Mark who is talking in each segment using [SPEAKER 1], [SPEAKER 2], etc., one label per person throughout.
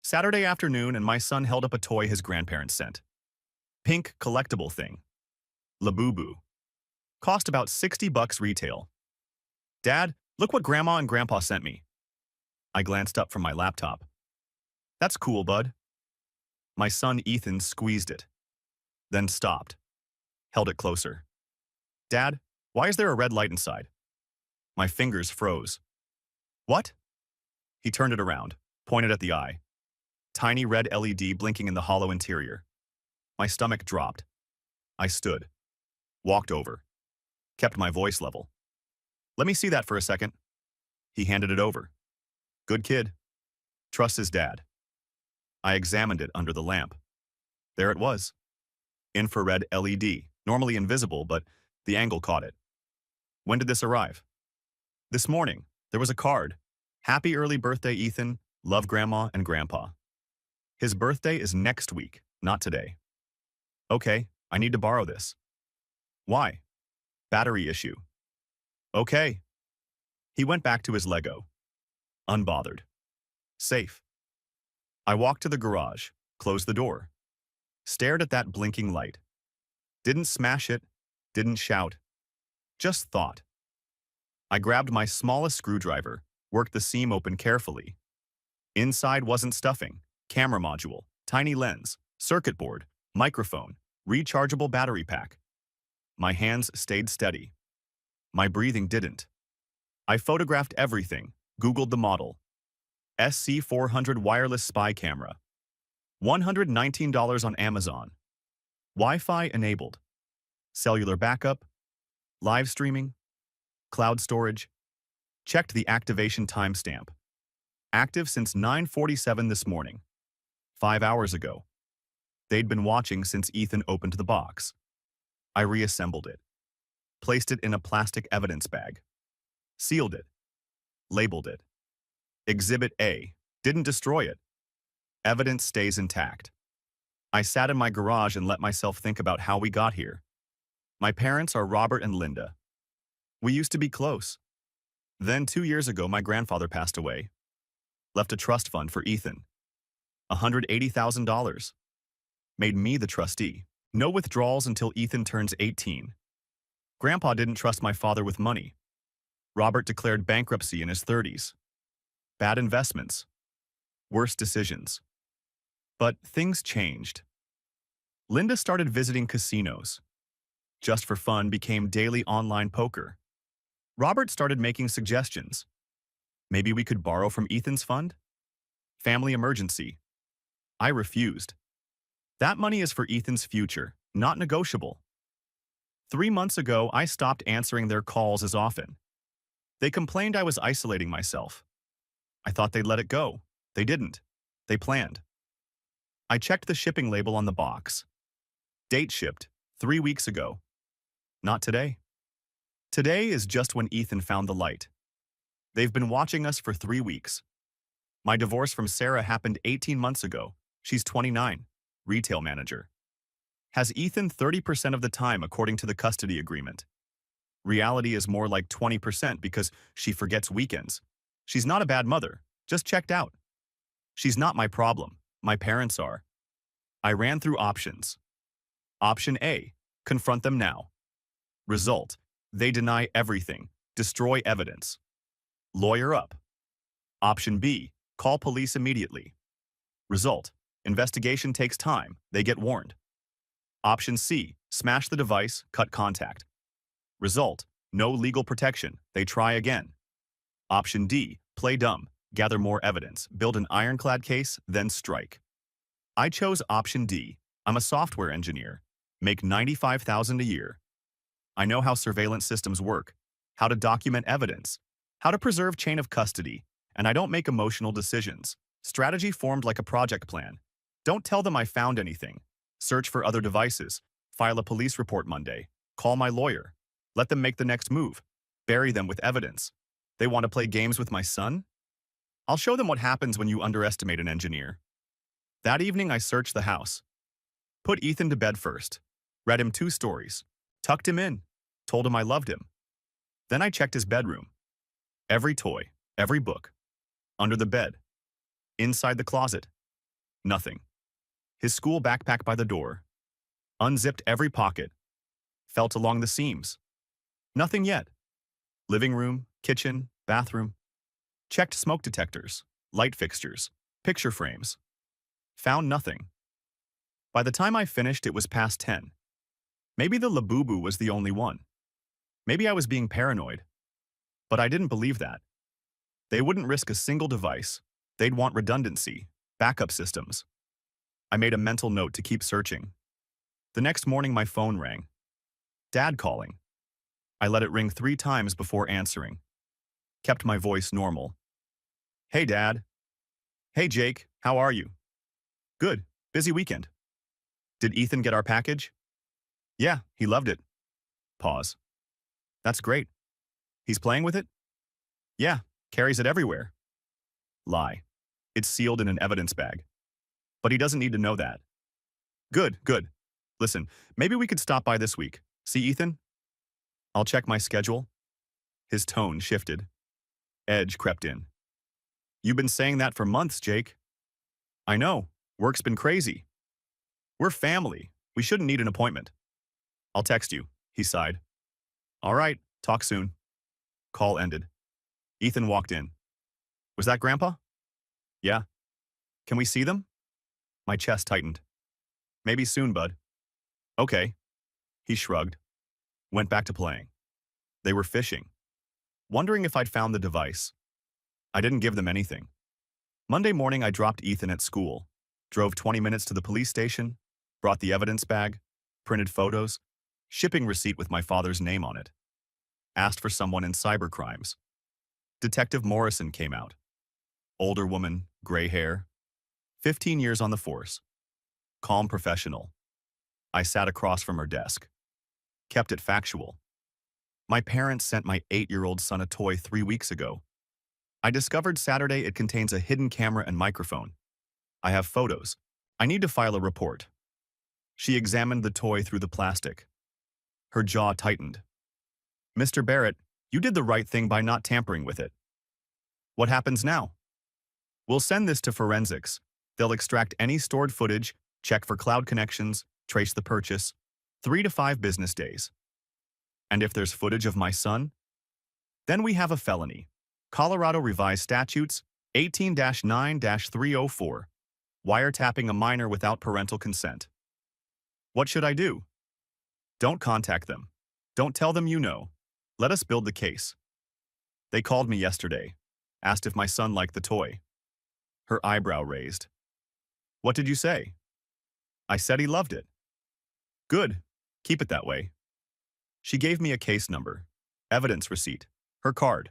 [SPEAKER 1] Saturday afternoon, and my son held up a toy his grandparents sent. Pink collectible thing. Labubu. Cost about 60 bucks retail. Dad, look what Grandma and Grandpa sent me. I glanced up from my laptop. That's cool, bud. My son Ethan squeezed it, then stopped, held it closer. Dad, why is there a red light inside? My fingers froze. What? He turned it around, pointed at the eye. Tiny red LED blinking in the hollow interior. My stomach dropped. I stood, walked over, kept my voice level. Let me see that for a second. He handed it over. Good kid. Trusts his dad. I examined it under the lamp. There it was. Infrared LED, normally invisible, but the angle caught it. When did this arrive? This morning. There was a card. Happy early birthday, Ethan. Love Grandma and Grandpa. His birthday is next week, not today. Okay, I need to borrow this. Why? Battery issue. Okay. He went back to his Lego. Unbothered. Safe. I walked to the garage, closed the door, stared at that blinking light. Didn't smash it, didn't shout. Just thought. I grabbed my smallest screwdriver, worked the seam open carefully. Inside wasn't stuffing. Camera module, tiny lens, circuit board, microphone, rechargeable battery pack. My hands stayed steady. My breathing didn't. I photographed everything, Googled the model. SC400 wireless spy camera. $119 on Amazon. Wi-Fi enabled. Cellular backup. Live streaming. Cloud storage. Checked the activation timestamp. Active since 9:47 this morning. 5 hours ago. They'd been watching since Ethan opened the box. I reassembled it. Placed it in a plastic evidence bag. Sealed it. Labeled it. Exhibit A. Didn't destroy it. Evidence stays intact. I sat in my garage and let myself think about how we got here. My parents are Robert and Linda. We used to be close. Then 2 years ago, my grandfather passed away. Left a trust fund for Ethan. $180,000. Made me the trustee. No withdrawals until Ethan turns 18. Grandpa didn't trust my father with money. Robert declared bankruptcy in his 30s. Bad investments. Worse decisions. But things changed. Linda started visiting casinos. Just for fun became daily online poker. Robert started making suggestions. Maybe we could borrow from Ethan's fund? Family emergency. I refused. That money is for Ethan's future, not negotiable. 3 months ago, I stopped answering their calls as often. They complained I was isolating myself. I thought they'd let it go. They didn't. They planned. I checked the shipping label on the box. Date shipped 3 weeks ago. Not today. Today is just when Ethan found the light. They've been watching us for 3 weeks. My divorce from Sarah happened 18 months ago. She's 29, retail manager. Has Ethan 30% of the time according to the custody agreement. Reality is more like 20% because she forgets weekends. She's not a bad mother, just checked out. She's not my problem, my parents are. I ran through options. Option A, confront them now. Result, they deny everything, destroy evidence. Lawyer up. Option B, call police immediately. Result, investigation takes time, they get warned. Option C, smash the device, cut contact. Result, no legal protection, they try again. Option D, play dumb, gather more evidence, build an ironclad case, then strike. I chose option D. I'm a software engineer, make $95,000 a year. I know how surveillance systems work, how to document evidence, how to preserve chain of custody, and I don't make emotional decisions. Strategy formed like a project plan. Don't tell them I found anything. Search for other devices. File a police report Monday. Call my lawyer. Let them make the next move. Bury them with evidence. They want to play games with my son? I'll show them what happens when you underestimate an engineer. That evening, I searched the house. Put Ethan to bed first. Read him 2 stories. Tucked him in. Told him I loved him. Then I checked his bedroom. Every toy, every book. Under the bed. Inside the closet. Nothing. His school backpack by the door. Unzipped every pocket. Felt along the seams. Nothing yet. Living room, kitchen, bathroom. Checked smoke detectors, light fixtures, picture frames. Found nothing. By the time I finished, it was past 10. Maybe the Labubu was the only one. Maybe I was being paranoid. But I didn't believe that. They wouldn't risk a single device. They'd want redundancy, backup systems. I made a mental note to keep searching. The next morning, my phone rang. Dad calling. I let it ring 3 times before answering. Kept my voice normal. Hey, Dad. Hey, Jake. How are you? Good. Busy weekend. Did Ethan get our package? Yeah, he loved it. Pause. That's great. He's playing with it? Yeah, carries it everywhere. Lie. It's sealed in an evidence bag. But he doesn't need to know that. Good, good. Listen, maybe we could stop by this week. See Ethan? I'll check my schedule. His tone shifted. Edge crept in. You've been saying that for months, Jake. I know. Work's been crazy. We're family. We shouldn't need an appointment. I'll text you, he sighed. All right, talk soon. Call ended. Ethan walked in. Was that Grandpa? Yeah. Can we see them? My chest tightened. Maybe soon, bud. Okay. He shrugged. Went back to playing. They were fishing. Wondering if I'd found the device. I didn't give them anything. Monday morning, I dropped Ethan at school, drove 20 minutes to the police station, brought the evidence bag, printed photos, shipping receipt with my father's name on it. Asked for someone in cybercrimes. Detective Morrison came out. Older woman, gray hair, 15 years on the force. Calm professional. I sat across from her desk. Kept it factual. My parents sent my 8-year-old son a toy 3 weeks ago. I discovered Saturday it contains a hidden camera and microphone. I have photos. I need to file a report. She examined the toy through the plastic. Her jaw tightened. Mr. Barrett, you did the right thing by not tampering with it. What happens now? We'll send this to forensics. They'll extract any stored footage, check for cloud connections, trace the purchase. 3 to 5 business days. And if there's footage of my son? Then we have a felony. Colorado Revised Statutes 18-9-304. Wiretapping a minor without parental consent. What should I do? Don't contact them. Don't tell them you know. Let us build the case. They called me yesterday. Asked if my son liked the toy. Her eyebrow raised. What did you say? I said he loved it. Good. Keep it that way. She gave me a case number, evidence receipt, her card.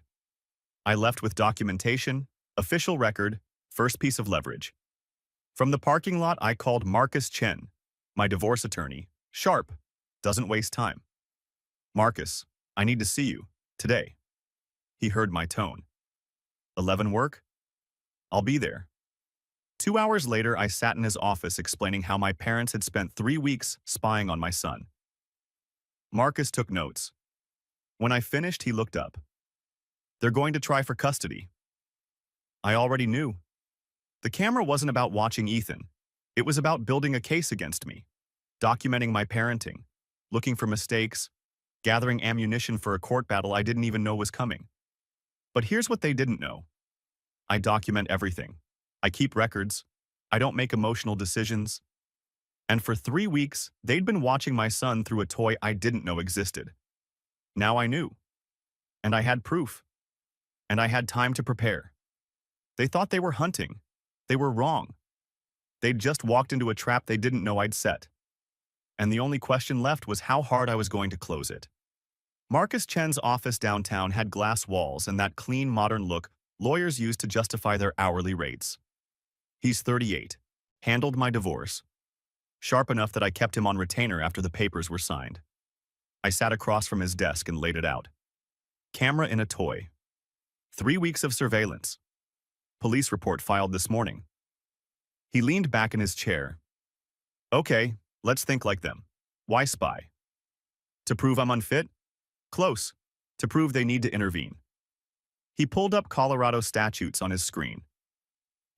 [SPEAKER 1] I left with documentation, official record, first piece of leverage. From the parking lot, I called Marcus Chen, my divorce attorney, sharp, doesn't waste time. Marcus, I need to see you, today. He heard my tone. 11 work? I'll be there. 2 hours later, I sat in his office explaining how my parents had spent 3 weeks spying on my son. Marcus took notes. When I finished, he looked up. They're going to try for custody. I already knew. The camera wasn't about watching Ethan. It was about building a case against me, documenting my parenting, looking for mistakes, gathering ammunition for a court battle I didn't even know was coming. But here's what they didn't know. I document everything. I keep records. I don't make emotional decisions. And for 3 weeks, they'd been watching my son through a toy I didn't know existed. Now I knew. And I had proof. And I had time to prepare. They thought they were hunting. They were wrong. They'd just walked into a trap they didn't know I'd set. And the only question left was how hard I was going to close it. Marcus Chen's office downtown had glass walls and that clean, modern look lawyers use to justify their hourly rates. He's 38, handled my divorce. Sharp enough that I kept him on retainer after the papers were signed. I sat across from his desk and laid it out. Camera in a toy. 3 weeks of surveillance. Police report filed this morning. He leaned back in his chair. Okay, let's think like them. Why spy? To prove I'm unfit? Close. To prove they need to intervene. He pulled up Colorado statutes on his screen.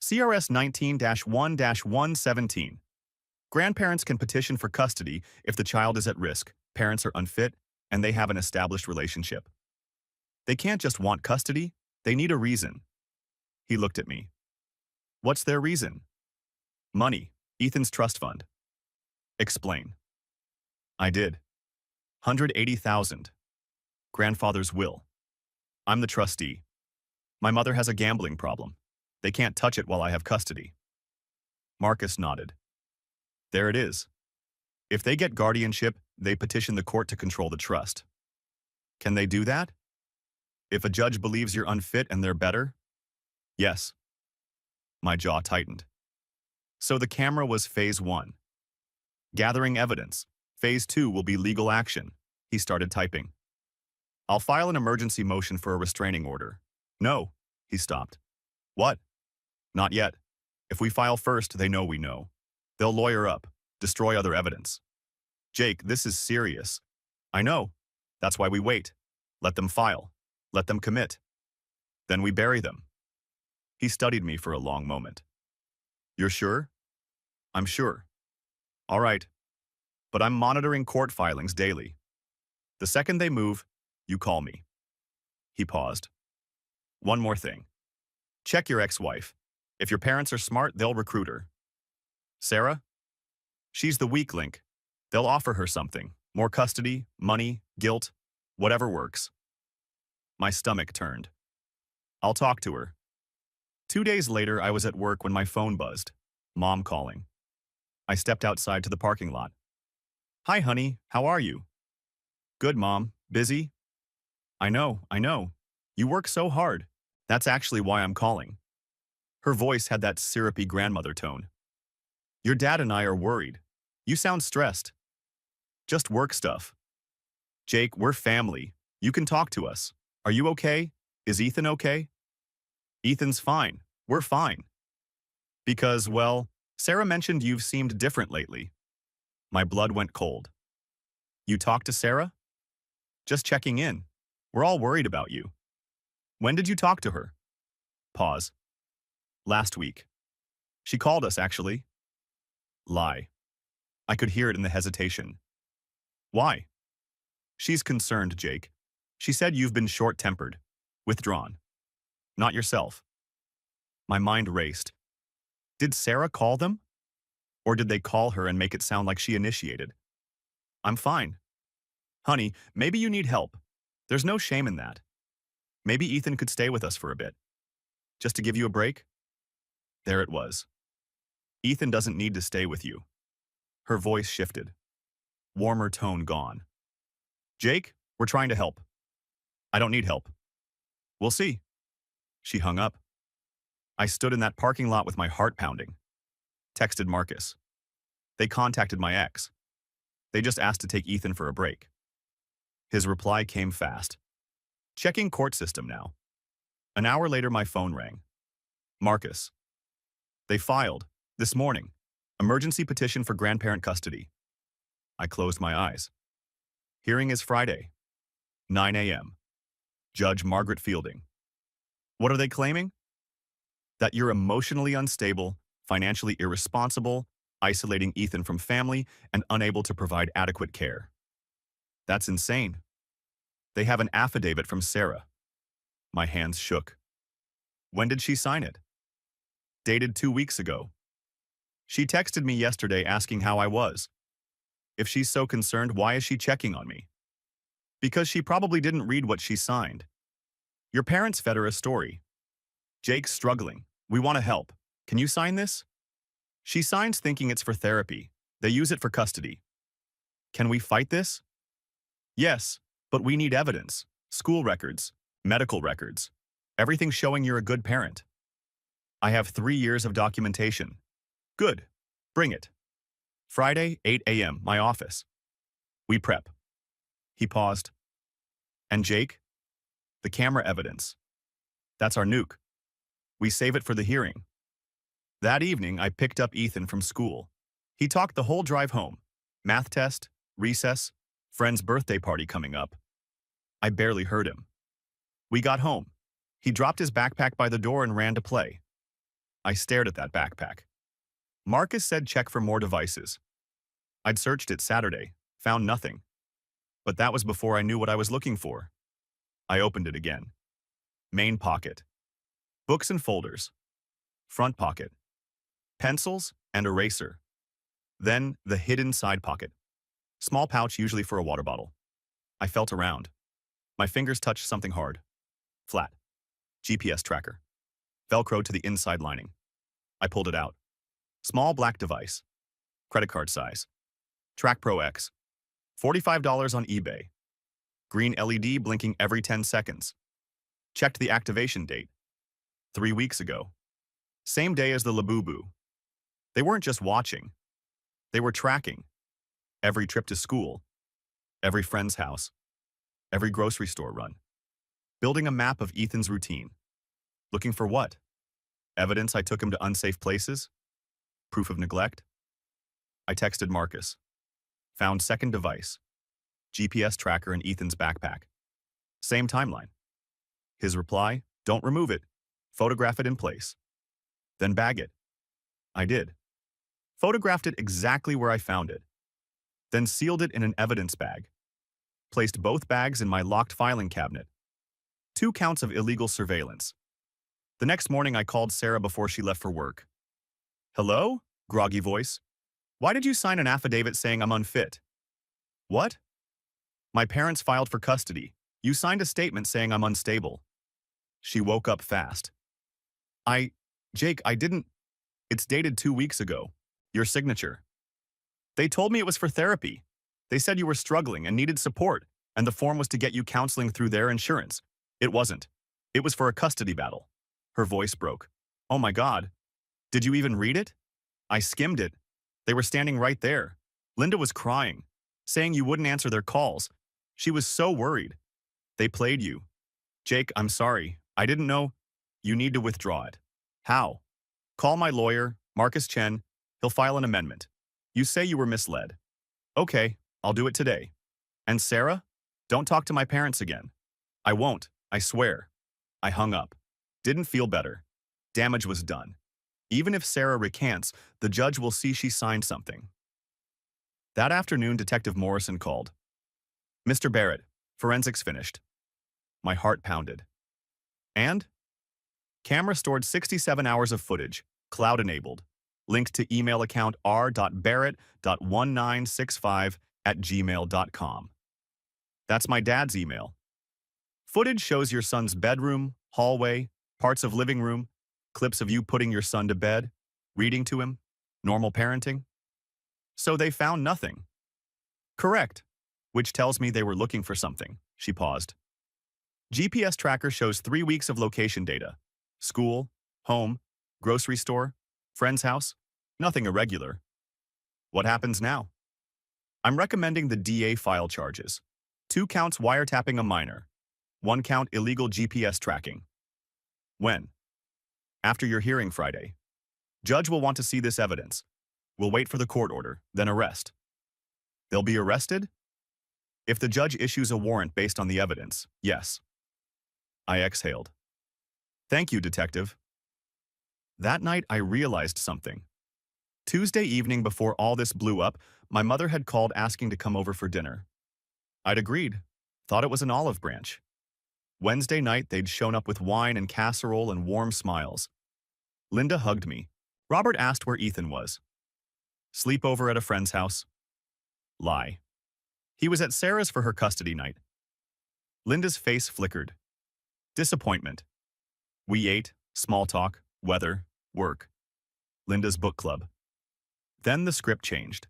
[SPEAKER 1] CRS 19-1-117. Grandparents can petition for custody if the child is at risk, parents are unfit, and they have an established relationship. They can't just want custody, they need a reason. He looked at me. What's their reason? Money, Ethan's trust fund. Explain. I did. 180,000. Grandfather's will. I'm the trustee. My mother has a gambling problem. They can't touch it while I have custody. Marcus nodded. There it is. If they get guardianship, they petition the court to control the trust. Can they do that? If a judge believes you're unfit and they're better? Yes. My jaw tightened. So the camera was phase 1. Gathering evidence. Phase 2 will be legal action. He started typing. I'll file an emergency motion for a restraining order. No, he stopped. What? Not yet. If we file first, they know we know. They'll lawyer up, destroy other evidence. Jake, this is serious. I know. That's why we wait. Let them file. Let them commit. Then we bury them. He studied me for a long moment. You're sure? I'm sure. All right. But I'm monitoring court filings daily. The second they move, you call me. He paused. One more thing. Check your ex-wife. If your parents are smart, they'll recruit her. Sarah? She's the weak link. They'll offer her something. More custody, money, guilt, whatever works. My stomach turned. I'll talk to her. 2 days later, I was at work when my phone buzzed. Mom calling. I stepped outside to the parking lot. Hi, honey. How are you? Good, Mom. Busy? I know. You work so hard. That's actually why I'm calling. Her voice had that syrupy grandmother tone. Your dad and I are worried. You sound stressed. Just work stuff. Jake, we're family. You can talk to us. Are you okay? Is Ethan okay? Ethan's fine. We're fine. Because, well, Sarah mentioned you've seemed different lately. My blood went cold. You talked to Sarah? Just checking in. We're all worried about you. When did you talk to her? Pause. Last week. She called us, actually. Lie. I could hear it in the hesitation. Why? She's concerned, Jake. She said you've been short-tempered, withdrawn. Not yourself. My mind raced. Did Sarah call them? Or did they call her and make it sound like she initiated? I'm fine. Honey, maybe you need help. There's no shame in that. Maybe Ethan could stay with us for a bit. Just to give you a break? There it was. Ethan doesn't need to stay with you. Her voice shifted. Warmer tone gone. Jake, we're trying to help. I don't need help. We'll see. She hung up. I stood in that parking lot with my heart pounding. Texted Marcus. They contacted my ex. They just asked to take Ethan for a break. His reply came fast. Checking court system now. An hour later, my phone rang. Marcus. They filed, this morning, emergency petition for grandparent custody. I closed my eyes. Hearing is Friday, 9 a.m. Judge Margaret Fielding. What are they claiming? That you're emotionally unstable, financially irresponsible, isolating Ethan from family, and unable to provide adequate care. That's insane. They have an affidavit from Sarah. My hands shook. When did she sign it? Dated 2 weeks ago. She texted me yesterday asking how I was. If she's so concerned, why is she checking on me? Because she probably didn't read what she signed. Your parents fed her a story. Jake's struggling. We want to help. Can you sign this? She signs thinking it's for therapy. They use it for custody. Can we fight this? Yes, but we need evidence. School records, medical records, everything showing you're a good parent. I have 3 years of documentation. Good. Bring it. Friday, 8 a.m., my office. We prep. He paused. And Jake? The camera evidence. That's our nuke. We save it for the hearing. That evening, I picked up Ethan from school. He talked the whole drive home. Math test, recess, friend's birthday party coming up. I barely heard him. We got home. He dropped his backpack by the door and ran to play. I stared at that backpack. Marcus said check for more devices. I'd searched it Saturday, found nothing. But that was before I knew what I was looking for. I opened it again. Main pocket. Books and folders. Front pocket. Pencils and eraser. Then the hidden side pocket. Small pouch usually for a water bottle. I felt around. My fingers touched something hard. Flat. GPS tracker. Velcro to the inside lining. I pulled it out. Small black device. Credit card size. Track Pro X. $45 on eBay. Green LED blinking every 10 seconds. Checked the activation date. 3 weeks ago. Same day as the Labubu. They weren't just watching. They were tracking. Every trip to school. Every friend's house. Every grocery store run. Building a map of Ethan's routine. Looking for what? Evidence I took him to unsafe places? Proof of neglect? I texted Marcus. Found second device. GPS tracker in Ethan's backpack. Same timeline. His reply, don't remove it. Photograph it in place. Then bag it. I did. Photographed it exactly where I found it. Then sealed it in an evidence bag. Placed both bags in my locked filing cabinet. 2 counts of illegal surveillance. The next morning I called Sarah before she left for work. Hello? Groggy voice. Why did you sign an affidavit saying I'm unfit? What? My parents filed for custody. You signed a statement saying I'm unstable. She woke up fast. Jake, I didn't. It's dated 2 weeks ago. Your signature. They told me it was for therapy. They said you were struggling and needed support, and the form was to get you counseling through their insurance. It wasn't. It was for a custody battle. Her voice broke. Oh my God. Did you even read it? I skimmed it. They were standing right there. Linda was crying, saying you wouldn't answer their calls. She was so worried. They played you. Jake, I'm sorry. I didn't know. You need to withdraw it. How? Call my lawyer, Marcus Chen. He'll file an amendment. You say you were misled. Okay, I'll do it today. And Sarah? Don't talk to my parents again. I won't, I swear. I hung up. Didn't feel better. Damage was done. Even if Sarah recants, the judge will see she signed something. That afternoon, Detective Morrison called. Mr. Barrett, forensics finished. My heart pounded. And? Camera stored 67 hours of footage, cloud-enabled, linked to email account r.barrett.1965@gmail.com. That's my dad's email. Footage shows your son's bedroom, hallway, parts of living room, clips of you putting your son to bed, reading to him, normal parenting. So they found nothing. Correct, which tells me they were looking for something. She paused. GPS tracker shows 3 weeks of location data. School, home, grocery store, friend's house, nothing irregular. What happens now? I'm recommending the DA file charges. 2 counts wiretapping a minor. 1 count illegal GPS tracking. When? After your hearing Friday. Judge will want to see this evidence. We'll wait for the court order, then arrest. They'll be arrested? If the judge issues a warrant based on the evidence, yes. I exhaled. Thank you, Detective. That night, I realized something. Tuesday evening before all this blew up, my mother had called asking to come over for dinner. I'd agreed. Thought it was an olive branch. Wednesday night, they'd shown up with wine and casserole and warm smiles. Linda hugged me. Robert asked where Ethan was. Sleepover at a friend's house. Lie. He was at Sarah's for her custody night. Linda's face flickered. Disappointment. We ate, small talk, weather, work. Linda's book club. Then the script changed.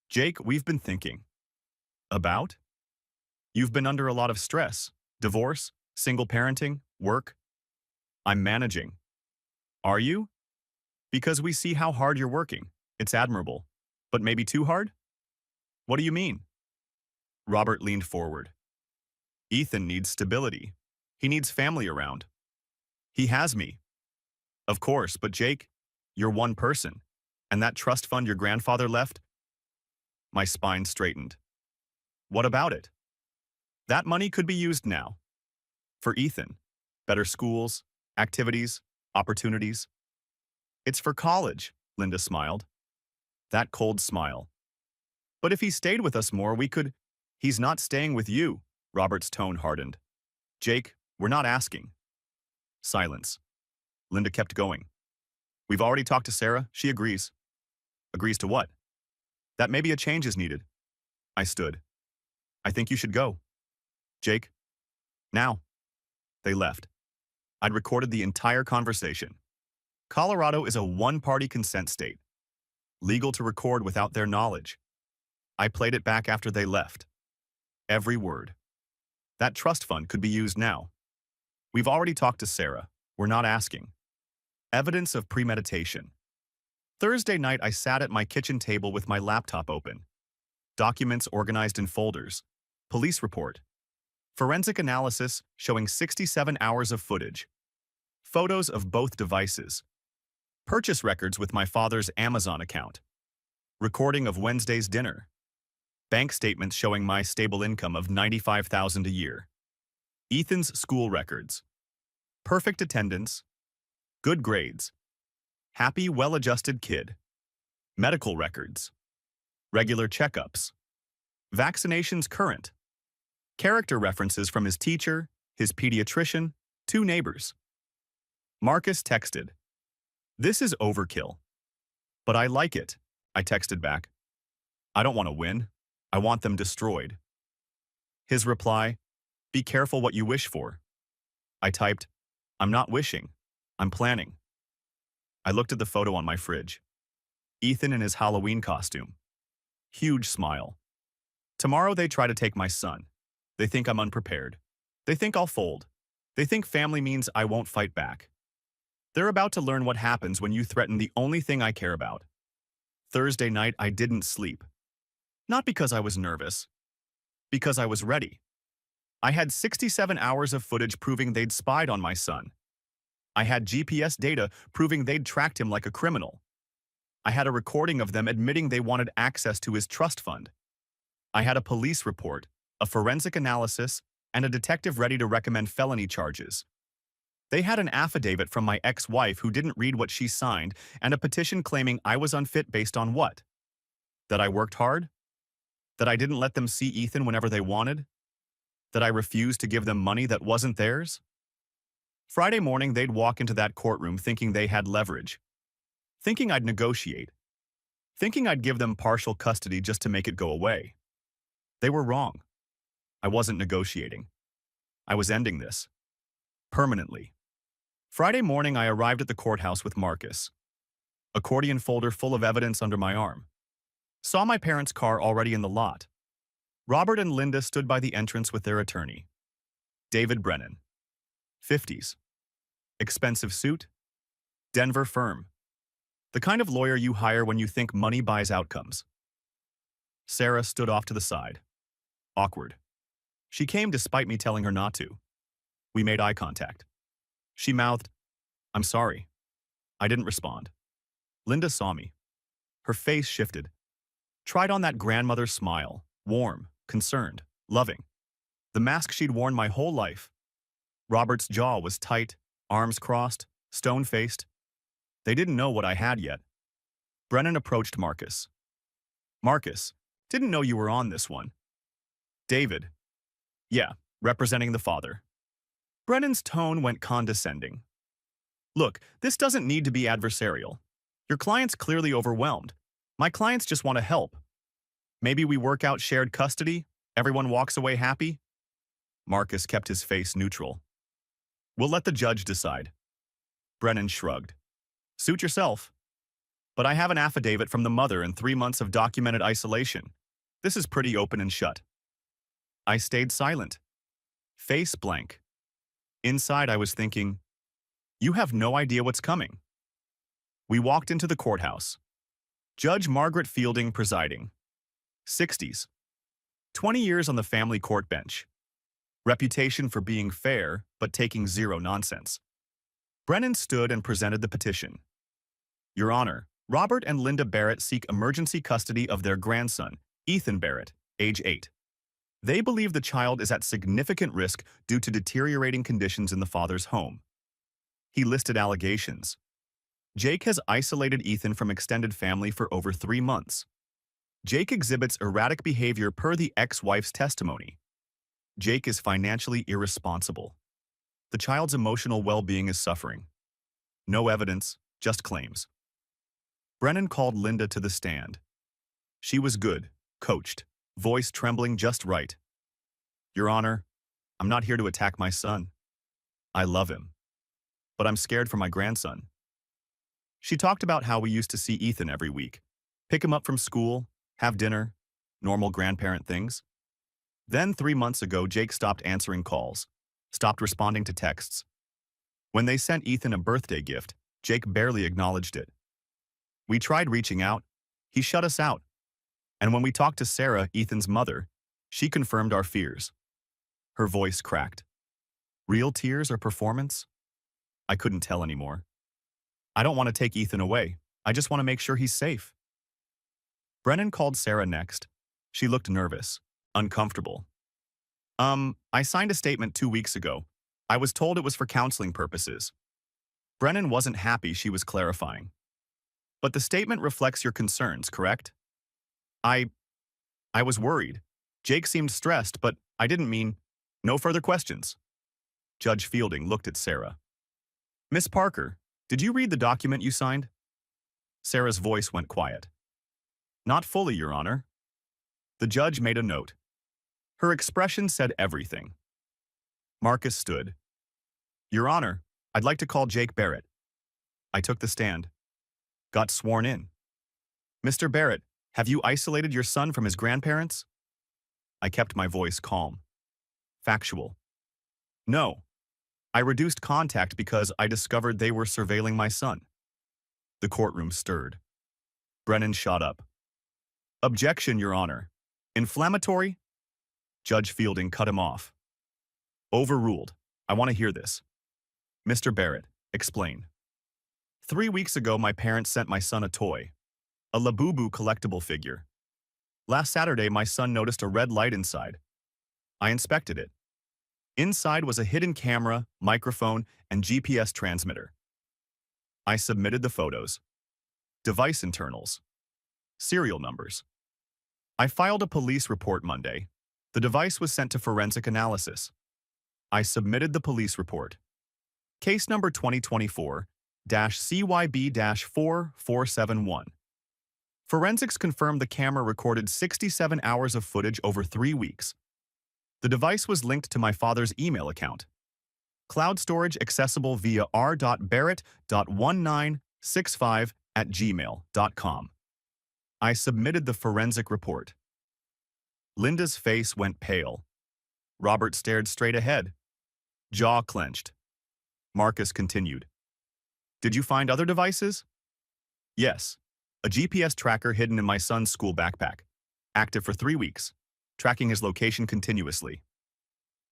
[SPEAKER 1] Jake, we've been thinking. About? You've been under a lot of stress. Divorce, single parenting, work. I'm managing. Are you? Because we see how hard you're working. It's admirable. But maybe too hard? What do you mean? Robert leaned forward. Ethan needs stability. He needs family around. He has me. Of course, but Jake, you're one person. And that trust fund your grandfather left? My spine straightened. What about it? That money could be used now. For Ethan. Better schools, activities, opportunities. It's for college, Linda smiled. That cold smile. But if he stayed with us more, we could— He's not staying with you, Robert's tone hardened. Jake, we're not asking. Silence. Linda kept going. We've already talked to Sarah. She agrees. Agrees to what? That maybe a change is needed. I stood. I think you should go. Jake. Now. They left. I'd recorded the entire conversation. Colorado is a one-party consent state. Legal to record without their knowledge. I played it back after they left. Every word. That trust fund could be used now. We've already talked to Sarah. We're not asking. Evidence of premeditation. Thursday night, I sat at my kitchen table with my laptop open. Documents organized in folders. Police report. Forensic analysis showing 67 hours of footage. Photos of both devices. Purchase records with my father's Amazon account. Recording of Wednesday's dinner. Bank statements showing my stable income of $95,000 a year. Ethan's school records. Perfect attendance. Good grades. Happy, well-adjusted kid. Medical records. Regular checkups. Vaccinations current. Character references from his teacher, his pediatrician, 2 neighbors. Marcus texted. This is overkill. But I like it, I texted back. I don't want to win. I want them destroyed. His reply, be careful what you wish for. I typed, I'm not wishing. I'm planning. I looked at the photo on my fridge. Ethan in his Halloween costume. Huge smile. Tomorrow they try to take my son. They think I'm unprepared. They think I'll fold. They think family means I won't fight back. They're about to learn what happens when you threaten the only thing I care about. Thursday night, I didn't sleep. Not because I was nervous. Because I was ready. I had 67 hours of footage proving they'd spied on my son. I had GPS data proving they'd tracked him like a criminal. I had a recording of them admitting they wanted access to his trust fund. I had a police report, a forensic analysis, and a detective ready to recommend felony charges. They had an affidavit from my ex-wife who didn't read what she signed and a petition claiming I was unfit based on what? That I worked hard? That I didn't let them see Ethan whenever they wanted? That I refused to give them money that wasn't theirs? Friday morning, they'd walk into that courtroom thinking they had leverage. Thinking I'd negotiate. Thinking I'd give them partial custody just to make it go away. They were wrong. I wasn't negotiating. I was ending this. Permanently. Friday morning, I arrived at the courthouse with Marcus. Accordion folder full of evidence under my arm. Saw my parents' car already in the lot. Robert and Linda stood by the entrance with their attorney. David Brennan. 50s. Expensive suit. Denver firm. The kind of lawyer you hire when you think money buys outcomes. Sarah stood off to the side. Awkward. She came despite me telling her not to. We made eye contact. She mouthed, I'm sorry. I didn't respond. Linda saw me. Her face shifted. Tried on that grandmother smile, warm, concerned, loving. The mask she'd worn my whole life. Robert's jaw was tight, arms crossed, stone-faced. They didn't know what I had yet. Brennan approached Marcus. Marcus, didn't know you were on this one. David. Yeah, representing the father. Brennan's tone went condescending. Look, this doesn't need to be adversarial. Your client's clearly overwhelmed. My clients just want to help. Maybe we work out shared custody, everyone walks away happy? Marcus kept his face neutral. We'll let the judge decide. Brennan shrugged. Suit yourself. But I have an affidavit from the mother and 3 months of documented isolation. This is pretty open and shut. I stayed silent. Face blank. Inside, I was thinking, you have no idea what's coming. We walked into the courthouse. Judge Margaret Fielding presiding. 60s. 20 years on the family court bench. Reputation for being fair, but taking zero nonsense. Brennan stood and presented the petition. Your Honor, Robert and Linda Barrett seek emergency custody of their grandson, Ethan Barrett, age 8. They believe the child is at significant risk due to deteriorating conditions in the father's home. He listed allegations. Jake has isolated Ethan from extended family for over 3 months. Jake exhibits erratic behavior per the ex-wife's testimony. Jake is financially irresponsible. The child's emotional well-being is suffering. No evidence, just claims. Brennan called Linda to the stand. She was good, coached, voice trembling just right. Your Honor, I'm not here to attack my son. I love him. But I'm scared for my grandson. She talked about how we used to see Ethan every week, pick him up from school, have dinner, normal grandparent things. Then 3 months ago, Jake stopped answering calls, stopped responding to texts. When they sent Ethan a birthday gift, Jake barely acknowledged it. We tried reaching out. He shut us out. And when we talked to Sarah, Ethan's mother, she confirmed our fears. Her voice cracked. Real tears or performance? I couldn't tell anymore. I don't want to take Ethan away. I just want to make sure he's safe. Brennan called Sarah next. She looked nervous, uncomfortable. I signed a statement 2 weeks ago. I was told it was for counseling purposes. Brennan wasn't happy she was clarifying. But the statement reflects your concerns, correct? I was worried. Jake seemed stressed, but I didn't mean no further questions. Judge Fielding looked at Sarah. Miss Parker, did you read the document you signed? Sarah's voice went quiet. Not fully, Your Honor. The judge made a note. Her expression said everything. Marcus stood. Your Honor, I'd like to call Jake Barrett. I took the stand. Got sworn in. Mr. Barrett, have you isolated your son from his grandparents? I kept my voice calm. Factual. No. I reduced contact because I discovered they were surveilling my son. The courtroom stirred. Brennan shot up. Objection, Your Honor. Inflammatory? Judge Fielding cut him off. Overruled. I want to hear this. Mr. Barrett, explain. 3 weeks ago, my parents sent my son a toy, a Labubu collectible figure. Last Saturday, my son noticed a red light inside. I inspected it. Inside was a hidden camera, microphone, and GPS transmitter. I submitted the photos, device internals, serial numbers. I filed a police report Monday. The device was sent to forensic analysis. I submitted the police report. Case number 2024-CYB-4471. Forensics confirmed the camera recorded 67 hours of footage over 3 weeks. The device was linked to my father's email account. Cloud storage accessible via r.barrett.1965@gmail.com. I submitted the forensic report. Linda's face went pale. Robert stared straight ahead. Jaw clenched. Marcus continued. Did you find other devices? Yes. A GPS tracker hidden in my son's school backpack. Active for 3 weeks. Tracking his location continuously.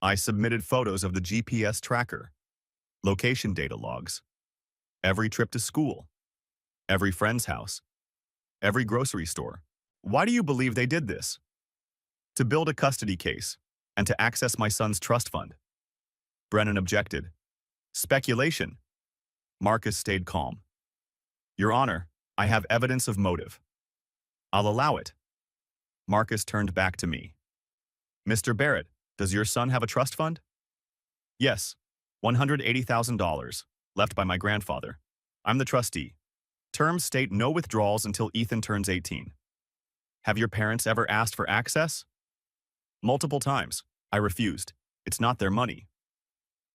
[SPEAKER 1] I submitted photos of the GPS tracker. Location data logs. Every trip to school. Every friend's house. Every grocery store. Why do you believe they did this? To build a custody case and to access my son's trust fund. Brennan objected. Speculation. Marcus stayed calm. Your Honor, I have evidence of motive. I'll allow it. Marcus turned back to me. Mr. Barrett, does your son have a trust fund? Yes, $180,000, left by my grandfather. I'm the trustee. Terms state no withdrawals until Ethan turns 18. Have your parents ever asked for access? Multiple times. I refused. It's not their money.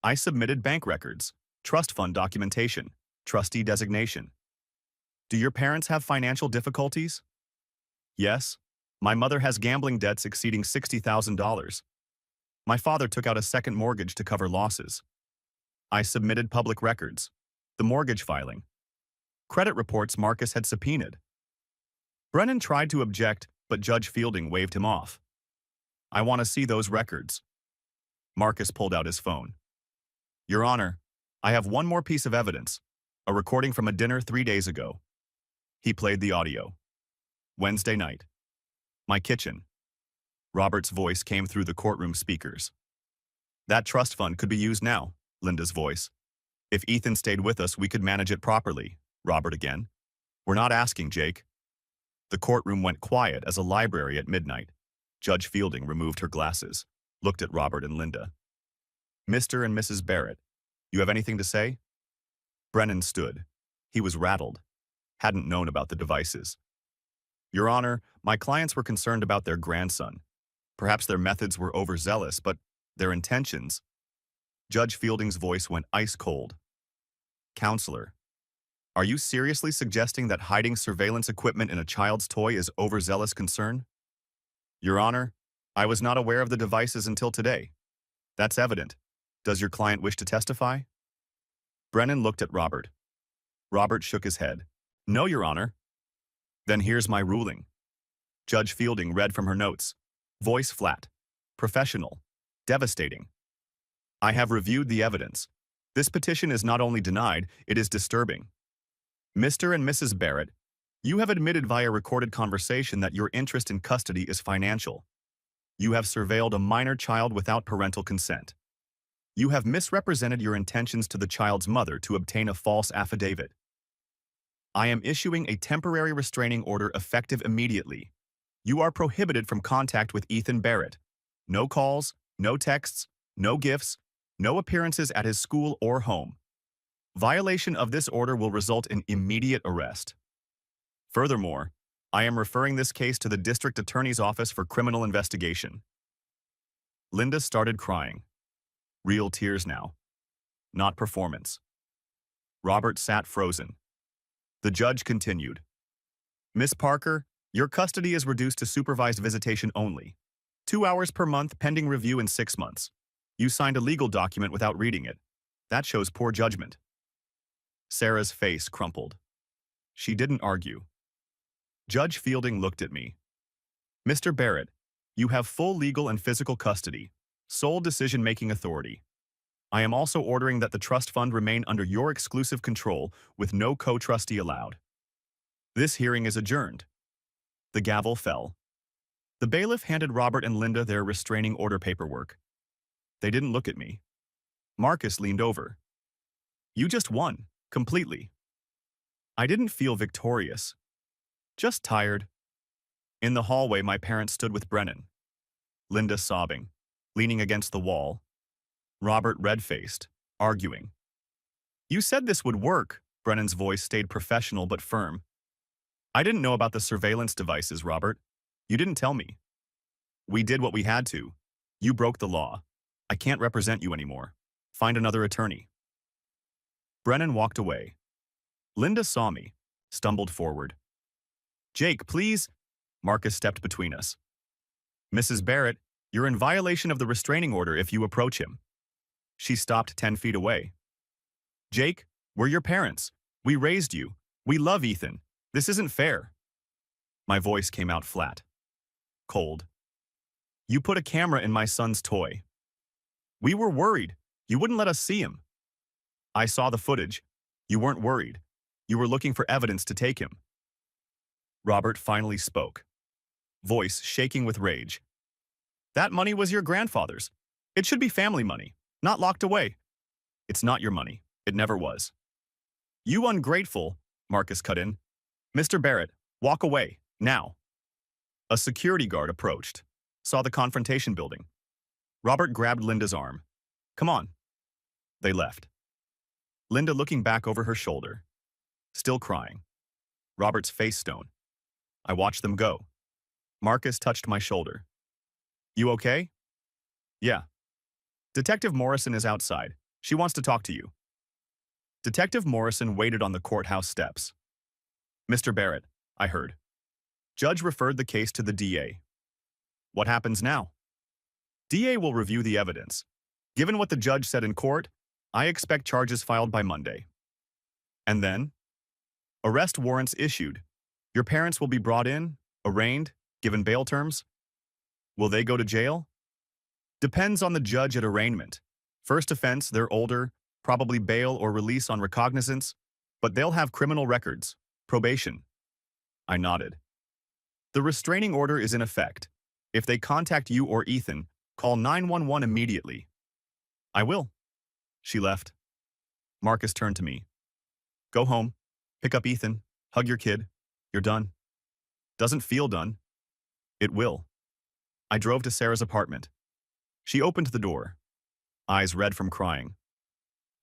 [SPEAKER 1] I submitted bank records, trust fund documentation, trustee designation. Do your parents have financial difficulties? Yes. My mother has gambling debts exceeding $60,000. My father took out a second mortgage to cover losses. I submitted public records, the mortgage filing, credit reports Marcus had subpoenaed. Brennan tried to object, but Judge Fielding waved him off. I want to see those records. Marcus pulled out his phone. Your Honor, I have one more piece of evidence, a recording from a dinner 3 days ago. He played the audio. Wednesday night. My kitchen. Robert's voice came through the courtroom speakers. That trust fund could be used now, Linda's voice. If Ethan stayed with us, we could manage it properly, Robert again. We're not asking, Jake. The courtroom went quiet as a library at midnight. Judge Fielding removed her glasses, looked at Robert and Linda. Mr. and Mrs. Barrett, you have anything to say? Brennan stood. He was rattled. Hadn't known about the devices. Your Honor, my clients were concerned about their grandson. Perhaps their methods were overzealous, but their intentions. Judge Fielding's voice went ice cold. Counselor, are you seriously suggesting that hiding surveillance equipment in a child's toy is overzealous concern? Your Honor, I was not aware of the devices until today. That's evident. Does your client wish to testify? Brennan looked at Robert. Robert shook his head. No, Your Honor. Then here's my ruling. Judge Fielding read from her notes. Voice flat. Professional. Devastating. I have reviewed the evidence. This petition is not only denied, it is disturbing. Mr. and Mrs. Barrett, you have admitted via recorded conversation that your interest in custody is financial. You have surveilled a minor child without parental consent. You have misrepresented your intentions to the child's mother to obtain a false affidavit. I am issuing a temporary restraining order effective immediately. You are prohibited from contact with Ethan Barrett. No calls, no texts, no gifts, no appearances at his school or home. Violation of this order will result in immediate arrest. Furthermore, I am referring this case to the District Attorney's Office for criminal investigation. Linda started crying. Real tears now. Not performance. Robert sat frozen. The judge continued. Miss Parker, your custody is reduced to supervised visitation only. 2 hours per month pending review in 6 months. You signed a legal document without reading it. That shows poor judgment. Sarah's face crumpled. She didn't argue. Judge Fielding looked at me. Mr. Barrett, you have full legal and physical custody, sole decision-making authority. I am also ordering that the trust fund remain under your exclusive control with no co-trustee allowed. This hearing is adjourned. The gavel fell. The bailiff handed Robert and Linda their restraining order paperwork. They didn't look at me. Marcus leaned over. You just won, completely. I didn't feel victorious. Just tired. In the hallway, my parents stood with Brennan. Linda sobbing, leaning against the wall. Robert red-faced, arguing. You said this would work. Brennan's voice stayed professional but firm. I didn't know about the surveillance devices, Robert. You didn't tell me. We did what we had to. You broke the law. I can't represent you anymore. Find another attorney. Brennan walked away. Linda saw me, stumbled forward. Jake, please. Marcus stepped between us. Mrs. Barrett, you're in violation of the restraining order if you approach him. She stopped 10 feet away. Jake, we're your parents. We raised you. We love Ethan. This isn't fair. My voice came out flat. Cold. You put a camera in my son's toy. We were worried. You wouldn't let us see him. I saw the footage. You weren't worried. You were looking for evidence to take him. Robert finally spoke. Voice shaking with rage. That money was your grandfather's. It should be family money, not locked away. It's not your money. It never was. You ungrateful, Marcus cut in. Mr. Barrett, walk away, now. A security guard approached, saw the confrontation building. Robert grabbed Linda's arm. Come on. They left. Linda looking back over her shoulder. Still crying. Robert's face stone. I watched them go. Marcus touched my shoulder. You okay? Yeah. Detective Morrison is outside. She wants to talk to you. Detective Morrison waited on the courthouse steps. Mr. Barrett, I heard. Judge referred the case to the DA. What happens now? DA will review the evidence. Given what the judge said in court, I expect charges filed by Monday. And then? Arrest warrants issued. Your parents will be brought in, arraigned, given bail terms. Will they go to jail? Depends on the judge at arraignment. First offense, they're older, probably bail or release on recognizance, but they'll have criminal records, probation. I nodded. The restraining order is in effect. If they contact you or Ethan, call 911 immediately. I will. She left. Marcus turned to me. Go home. Pick up Ethan. Hug your kid. You're done. Doesn't feel done. It will. I drove to Sarah's apartment. She opened the door, eyes red from crying.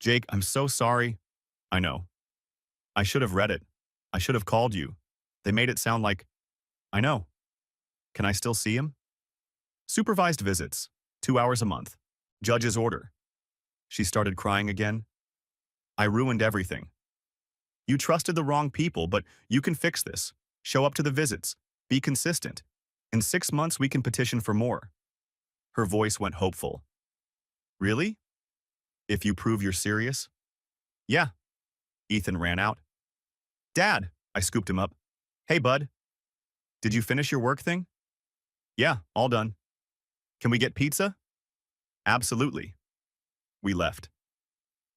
[SPEAKER 1] Jake, I'm so sorry. I know. I should have read it. I should have called you. They made it sound like, I know. Can I still see him? Supervised visits, 2 hours a month. Judge's order. She started crying again. I ruined everything. You trusted the wrong people, but you can fix this. Show up to the visits. Be consistent. In 6 months, we can petition for more. Her voice went hopeful. Really? If you prove you're serious? Yeah. Ethan ran out. Dad, I scooped him up. Hey, bud. Did you finish your work thing? Yeah, all done. Can we get pizza? Absolutely. We left.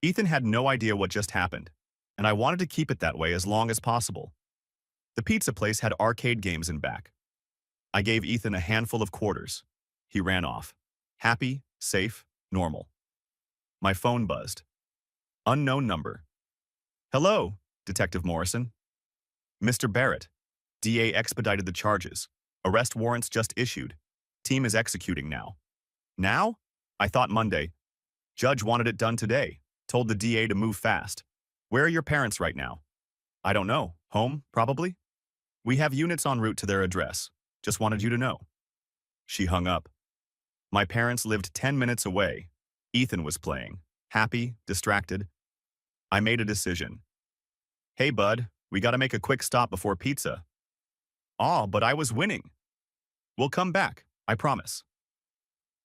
[SPEAKER 1] Ethan had no idea what just happened, and I wanted to keep it that way as long as possible. The pizza place had arcade games in back. I gave Ethan a handful of quarters. He ran off. Happy, safe, normal. My phone buzzed. Unknown number. Hello, Detective Morrison. Mr. Barrett. DA expedited the charges. Arrest warrants just issued. Team is executing now. Now? I thought Monday. Judge wanted it done today. Told the DA to move fast. Where are your parents right now? I don't know. Home, probably? We have units en route to their address. Just wanted you to know. She hung up. My parents lived 10 minutes away. Ethan was playing. Happy, distracted. I made a decision. Hey, bud, we gotta make a quick stop before pizza. Aw, but I was winning. We'll come back, I promise.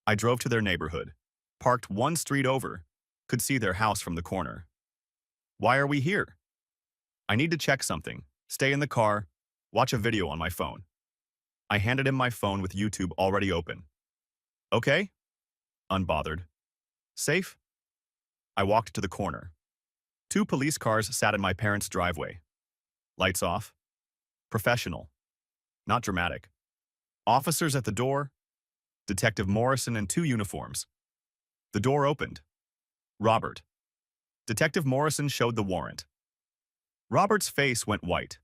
[SPEAKER 1] I drove to their neighborhood. Parked one street over. Could see their house from the corner. Why are we here? I need to check something. Stay in the car. Watch a video on my phone. I handed him my phone with YouTube already open. Okay? Unbothered. Safe? I walked to the corner. 2 police cars sat in my parents' driveway. Lights off. Professional. Not dramatic. Officers at the door. Detective Morrison in 2 uniforms. The door opened. Robert. Detective Morrison showed the warrant. Robert's face went white.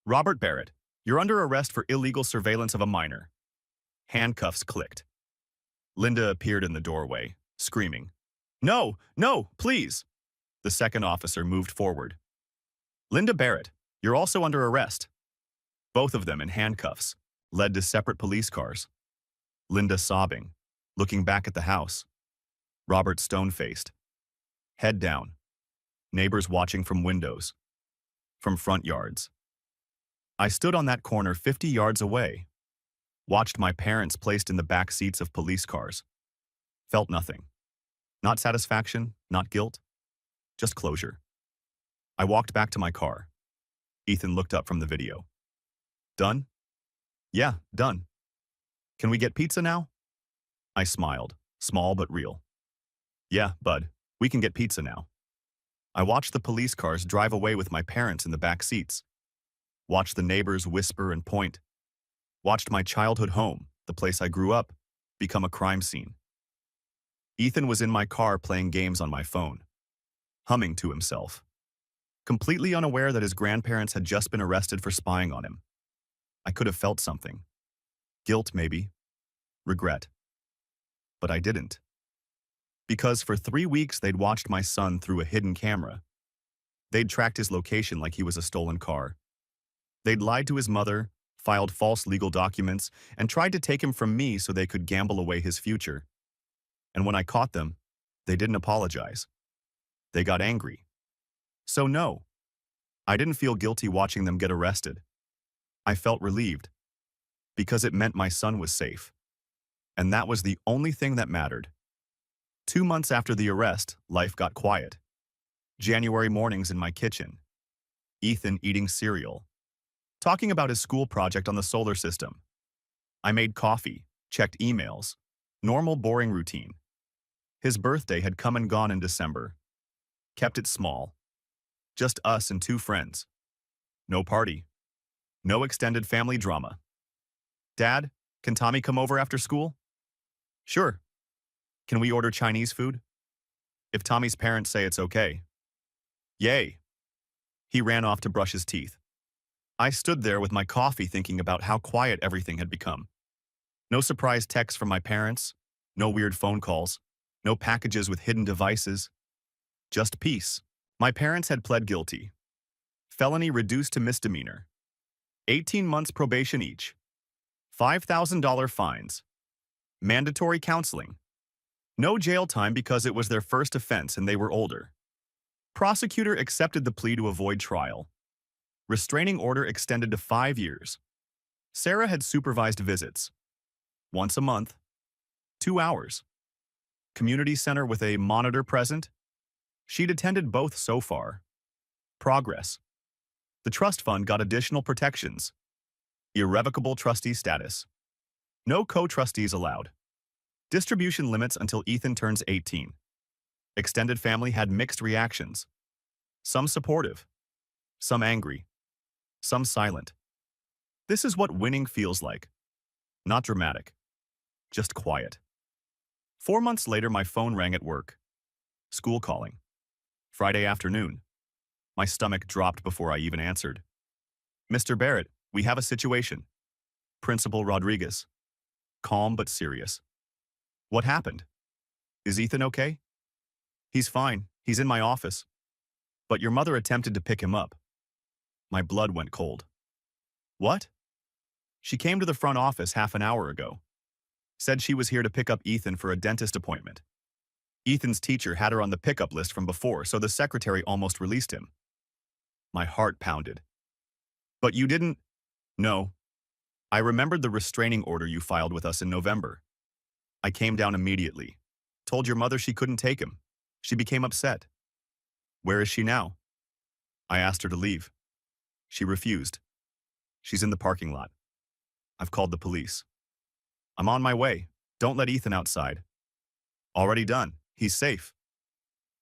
[SPEAKER 1] Robert Barrett, you're under arrest for illegal surveillance of a minor. Handcuffs clicked. Linda appeared in the doorway, screaming, No, no, please. The second officer moved forward. Linda Barrett, you're also under arrest. Both of them in handcuffs, led to separate police cars. Linda sobbing, looking back at the house. Robert stone-faced. Head down. Neighbors watching from windows. From front yards. I stood on that corner 50 yards away. Watched my parents placed in the back seats of police cars. Felt nothing. Not satisfaction, not guilt. Just closure. I walked back to my car. Ethan looked up from the video. Done? Yeah, done. Can we get pizza now? I smiled, small but real. Yeah, bud, we can get pizza now. I watched the police cars drive away with my parents in the back seats. Watched the neighbors whisper and point. Watched my childhood home, the place I grew up, become a crime scene. Ethan was in my car playing games on my phone, humming to himself, completely unaware that his grandparents had just been arrested for spying on him. I could have felt something. Guilt, maybe. Regret. But I didn't. Because for 3 weeks they'd watched my son through a hidden camera. They'd tracked his location like he was a stolen car. They'd lied to his mother, filed false legal documents, and tried to take him from me so they could gamble away his future. And when I caught them, they didn't apologize. They got angry. So no, I didn't feel guilty watching them get arrested. I felt relieved, because it meant my son was safe. And that was the only thing that mattered. 2 months after the arrest, life got quiet. January mornings in my kitchen. Ethan eating cereal. Talking about his school project on the solar system. I made coffee, checked emails. Normal, boring routine. His birthday had come and gone in December. Kept it small. Just us and 2 friends. No party. No extended family drama. Dad, can Tommy come over after school? Sure. Can we order Chinese food? If Tommy's parents say it's okay. Yay. He ran off to brush his teeth. I stood there with my coffee thinking about how quiet everything had become. No surprise texts from my parents, no weird phone calls, no packages with hidden devices, just peace. My parents had pled guilty. Felony reduced to misdemeanor. 18 months probation each. $5,000 fines. Mandatory counseling. No jail time because it was their first offense and they were older. Prosecutor accepted the plea to avoid trial. Restraining order extended to 5 years. Sarah had supervised visits. Once a month. 2 hours. Community center with a monitor present. She'd attended both so far. Progress. The trust fund got additional protections. Irrevocable trustee status. No co-trustees allowed. Distribution limits until Ethan turns 18. Extended family had mixed reactions. Some supportive. Some angry. Some silent. This is what winning feels like. Not dramatic. Just quiet. 4 months later, my phone rang at work. School calling. Friday afternoon. My stomach dropped before I even answered. Mr. Barrett, we have a situation. Principal Rodriguez. Calm but serious. What happened? Is Ethan okay? He's fine. He's in my office. But your mother attempted to pick him up. My blood went cold. What? She came to the front office half an hour ago. Said she was here to pick up Ethan for a dentist appointment. Ethan's teacher had her on the pickup list from before, so the secretary almost released him. My heart pounded. But you didn't? No. I remembered the restraining order you filed with us in November. I came down immediately. Told your mother she couldn't take him. She became upset. Where is she now? I asked her to leave. She refused. She's in the parking lot. I've called the police. I'm on my way. Don't let Ethan outside. Already done. He's safe.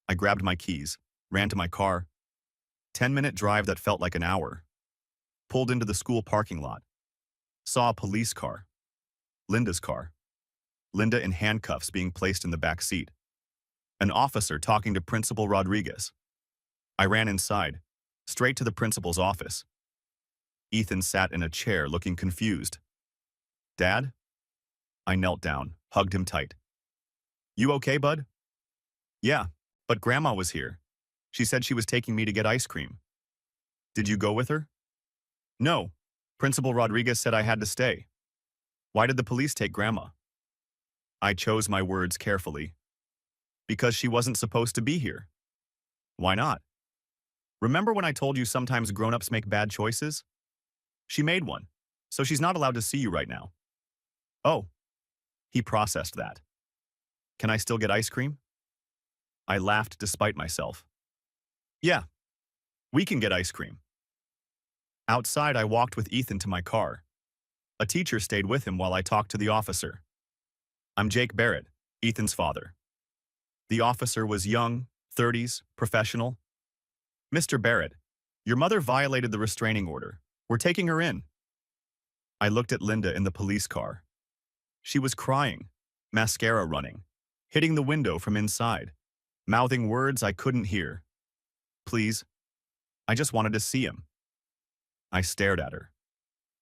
[SPEAKER 1] I grabbed my keys, ran to my car. 10-minute drive that felt like an hour. Pulled into the school parking lot. Saw a police car. Linda's car. Linda in handcuffs being placed in the back seat. An officer talking to Principal Rodriguez. I ran inside, straight to the principal's office. Ethan sat in a chair looking confused. Dad? I knelt down, hugged him tight. You okay, bud? Yeah, but Grandma was here. She said she was taking me to get ice cream. Did you go with her? No. Principal Rodriguez said I had to stay. Why did the police take Grandma? I chose my words carefully. Because she wasn't supposed to be here. Why not? Remember when I told you sometimes grown-ups make bad choices? She made one, so she's not allowed to see you right now. Oh. He processed that. Can I still get ice cream? I laughed despite myself. Yeah, we can get ice cream. Outside, I walked with Ethan to my car. A teacher stayed with him while I talked to the officer. I'm Jake Barrett, Ethan's father. The officer was young, 30s, professional. Mr. Barrett, your mother violated the restraining order. We're taking her in. I looked at Linda in the police car. She was crying, mascara running, hitting the window from inside, mouthing words I couldn't hear. Please, I just wanted to see him. I stared at her.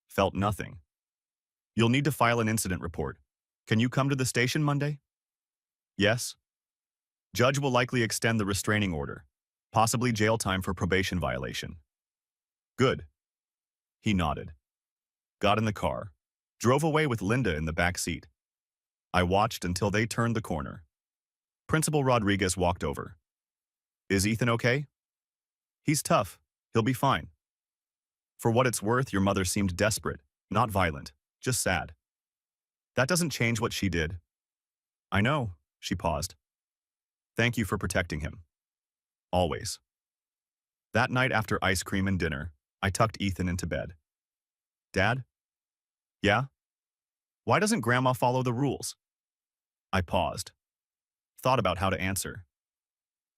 [SPEAKER 1] Felt nothing. You'll need to file an incident report. Can you come to the station Monday? Yes. Judge will likely extend the restraining order, possibly jail time for probation violation. Good. He nodded. Got in the car, drove away with Linda in the back seat. I watched until they turned the corner. Principal Rodriguez walked over. Is Ethan okay? He's tough. He'll be fine. For what it's worth, your mother seemed desperate, not violent, just sad. That doesn't change what she did. I know, she paused. Thank you for protecting him. Always. That night after ice cream and dinner, I tucked Ethan into bed. Dad? Yeah? Why doesn't Grandma follow the rules? I paused. Thought about how to answer.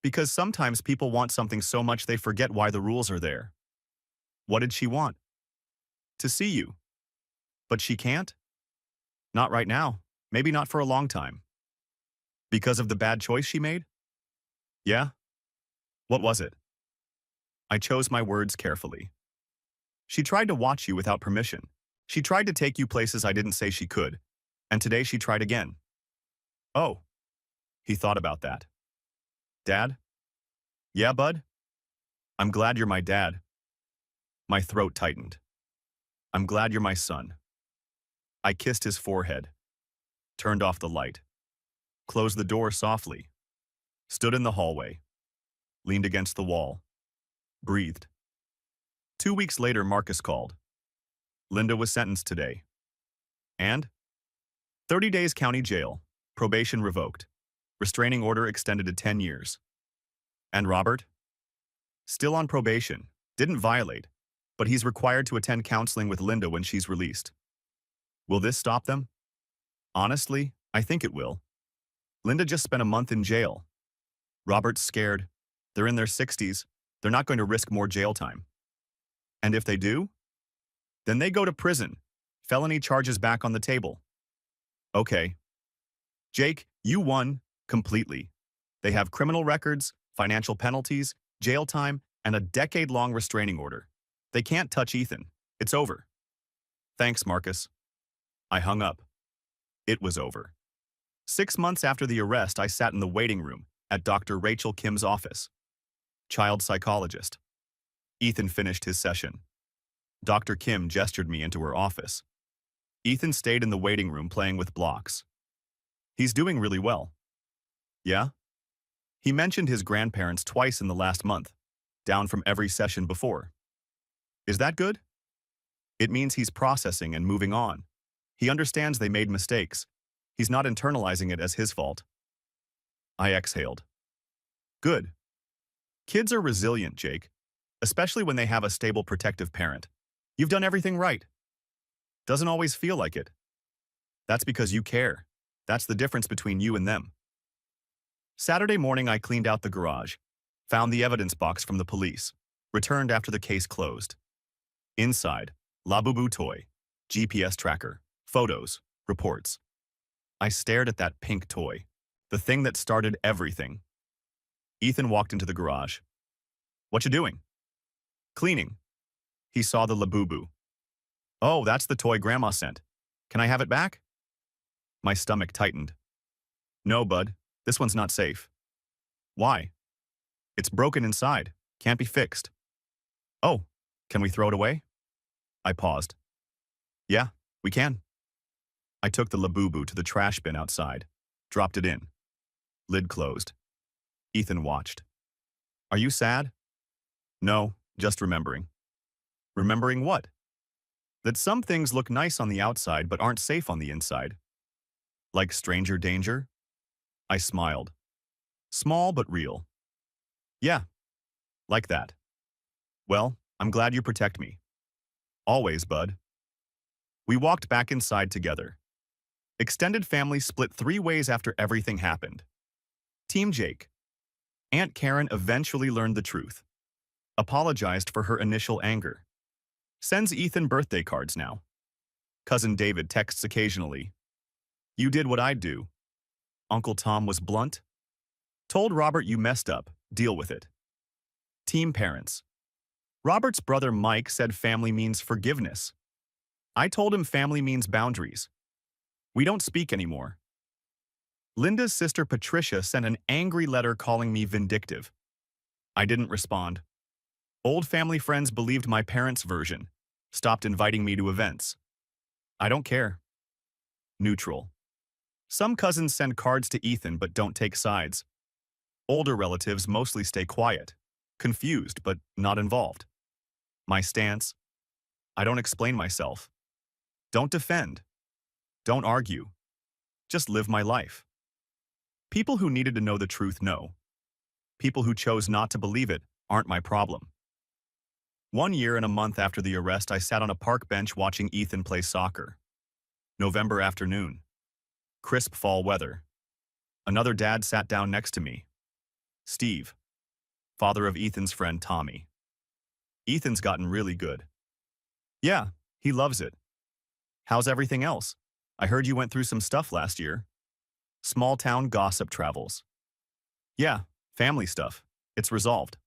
[SPEAKER 1] Because sometimes people want something so much they forget why the rules are there. What did she want? To see you. But she can't? Not right now. Maybe not for a long time. Because of the bad choice she made? Yeah? What was it? I chose my words carefully. She tried to watch you without permission. She tried to take you places I didn't say she could. And today she tried again. Oh, he thought about that. Dad? Yeah, bud? I'm glad you're my dad. My throat tightened. I'm glad you're my son. I kissed his forehead, turned off the light, closed the door softly, stood in the hallway, leaned against the wall, breathed. 2 weeks later, Marcus called. Linda was sentenced today. And? 30 days county jail, probation revoked, restraining order extended to 10 years. And Robert? Still on probation, didn't violate, but he's required to attend counseling with Linda when she's released. Will this stop them? Honestly, I think it will. Linda just spent a month in jail. Robert's scared. They're in their 60s. They're not going to risk more jail time. And if they do? Then they go to prison. Felony charges back on the table. Okay. Jake, you won completely. They have criminal records, financial penalties, jail time, and a decade-long restraining order. They can't touch Ethan. It's over. Thanks, Marcus. I hung up. It was over. 6 months after the arrest, I sat in the waiting room at Dr. Rachel Kim's office. Child psychologist. Ethan finished his session. Dr. Kim gestured me into her office. Ethan stayed in the waiting room playing with blocks. He's doing really well. Yeah? He mentioned his grandparents twice in the last month, down from every session before. Is that good? It means he's processing and moving on. He understands they made mistakes. He's not internalizing it as his fault. I exhaled. Good. Kids are resilient, Jake, especially when they have a stable protective parent. You've done everything right. Doesn't always feel like it. That's because you care. That's the difference between you and them. Saturday morning, I cleaned out the garage, found the evidence box from the police, returned after the case closed. Inside, Labubu toy, GPS tracker, photos, reports. I stared at that pink toy, the thing that started everything. Ethan walked into the garage. What you doing? Cleaning. He saw the Labubu. Oh, that's the toy Grandma sent. Can I have it back? My stomach tightened. No, bud, this one's not safe. Why? It's broken inside. Can't be fixed. Oh, can we throw it away? I paused. Yeah, we can. I took the Labubu to the trash bin outside, dropped it in. Lid closed. Ethan watched. Are you sad? No, just remembering. Remembering what? That some things look nice on the outside but aren't safe on the inside. Like stranger danger? I smiled. Small but real. Yeah, like that. Well, I'm glad you protect me. Always, bud. We walked back inside together. Extended family split 3 ways after everything happened. Team Jake. Aunt Karen eventually learned the truth. Apologized for her initial anger. Sends Ethan birthday cards now. Cousin David texts occasionally. You did what I'd do. Uncle Tom was blunt. Told Robert you messed up, deal with it. Team parents. Robert's brother Mike said family means forgiveness. I told him family means boundaries. We don't speak anymore. Linda's sister Patricia sent an angry letter calling me vindictive. I didn't respond. Old family friends believed my parents' version, stopped inviting me to events. I don't care. Neutral. Some cousins send cards to Ethan but don't take sides. Older relatives mostly stay quiet, confused but not involved. My stance? I don't explain myself. Don't defend. Don't argue. Just live my life. People who needed to know the truth know. People who chose not to believe it aren't my problem. 1 year and a month after the arrest, I sat on a park bench watching Ethan play soccer. November afternoon. Crisp fall weather. Another dad sat down next to me. Steve, father of Ethan's friend Tommy. Ethan's gotten really good. Yeah, he loves it. How's everything else? I heard you went through some stuff last year. Small town gossip travels. Yeah, family stuff. It's resolved.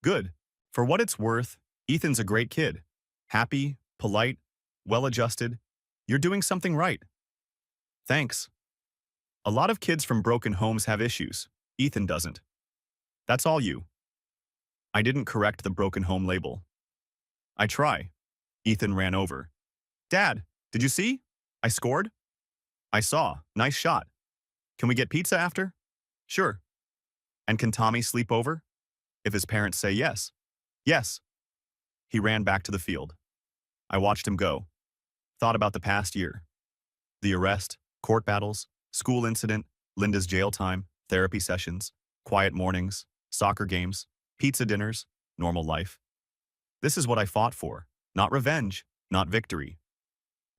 [SPEAKER 1] Good. For what it's worth, Ethan's a great kid. Happy, polite, well-adjusted. You're doing something right. Thanks. A lot of kids from broken homes have issues. Ethan doesn't. That's all you. I didn't correct the broken home label. I try. Ethan ran over. Dad, did you see? I scored? I saw. Nice shot. Can we get pizza after? Sure. And can Tommy sleep over? If his parents say yes. Yes. He ran back to the field. I watched him go. Thought about the past year. The arrest, court battles, school incident, Linda's jail time, therapy sessions, quiet mornings, soccer games, pizza dinners, normal life. This is what I fought for. Not revenge, not victory.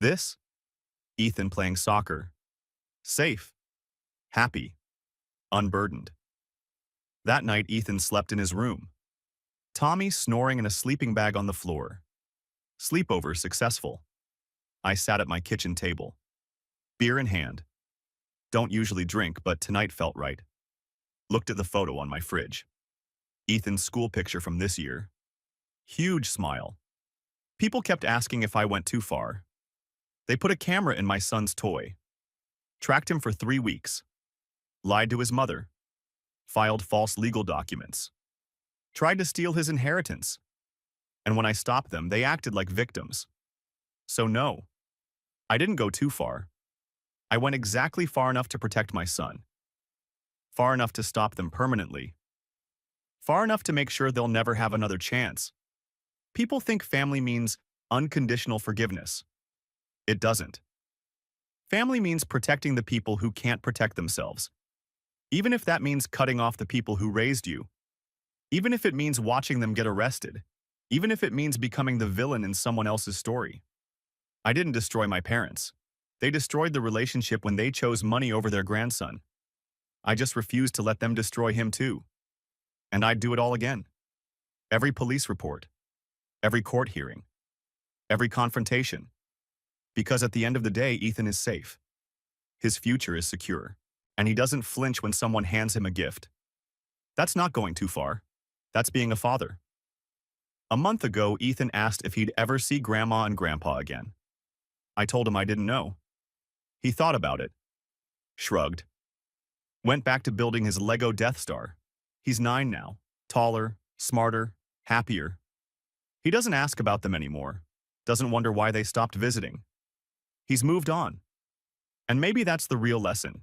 [SPEAKER 1] This? Ethan playing soccer. Safe. Happy. Unburdened. That night, Ethan slept in his room. Tommy snoring in a sleeping bag on the floor. Sleepover successful. I sat at my kitchen table. Beer in hand. Don't usually drink, but tonight felt right. Looked at the photo on my fridge. Ethan's school picture from this year. Huge smile. People kept asking if I went too far. They put a camera in my son's toy. Tracked him for 3 weeks. Lied to his mother. Filed false legal documents. Tried to steal his inheritance. And when I stopped them, they acted like victims. So no, I didn't go too far. I went exactly far enough to protect my son. Far enough to stop them permanently. Far enough to make sure they'll never have another chance. People think family means unconditional forgiveness. It doesn't. Family means protecting the people who can't protect themselves. Even if that means cutting off the people who raised you. Even if it means watching them get arrested. Even if it means becoming the villain in someone else's story. I didn't destroy my parents. They destroyed the relationship when they chose money over their grandson. I just refused to let them destroy him too. And I'd do it all again. Every police report. Every court hearing. Every confrontation. Because at the end of the day, Ethan is safe. His future is secure. And he doesn't flinch when someone hands him a gift. That's not going too far. That's being a father. A month ago, Ethan asked if he'd ever see Grandma and Grandpa again. I told him I didn't know. He thought about it. Shrugged. Went back to building his Lego Death Star. He's 9 now. Taller, smarter, happier. He doesn't ask about them anymore. Doesn't wonder why they stopped visiting. He's moved on. And maybe that's the real lesson.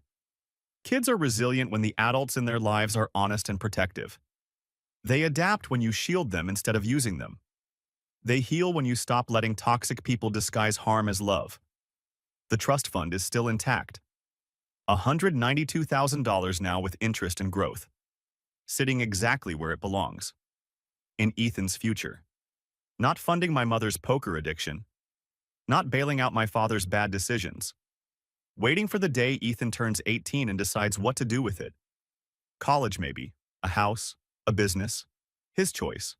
[SPEAKER 1] Kids are resilient when the adults in their lives are honest and protective. They adapt when you shield them instead of using them. They heal when you stop letting toxic people disguise harm as love. The trust fund is still intact. $192,000 now with interest and growth. Sitting exactly where it belongs. In Ethan's future. Not funding my mother's poker addiction. Not bailing out my father's bad decisions. Waiting for the day Ethan turns 18 and decides what to do with it. College maybe, a house, a business. His choice.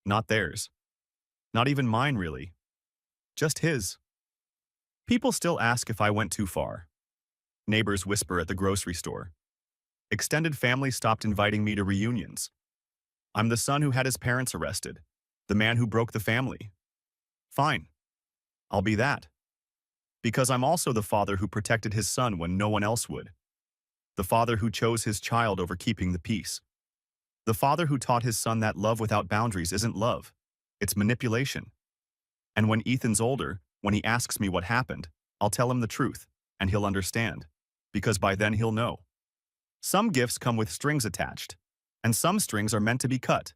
[SPEAKER 1] Not theirs. Not even mine really. Just his. People still ask if I went too far. Neighbors whisper at the grocery store. Extended family stopped inviting me to reunions. I'm the son who had his parents arrested. The man who broke the family. Fine. I'll be that. Because I'm also the father who protected his son when no one else would. The father who chose his child over keeping the peace. The father who taught his son that love without boundaries isn't love. It's manipulation. And when Ethan's older, when he asks me what happened, I'll tell him the truth, and he'll understand. Because by then he'll know. Some gifts come with strings attached, and some strings are meant to be cut.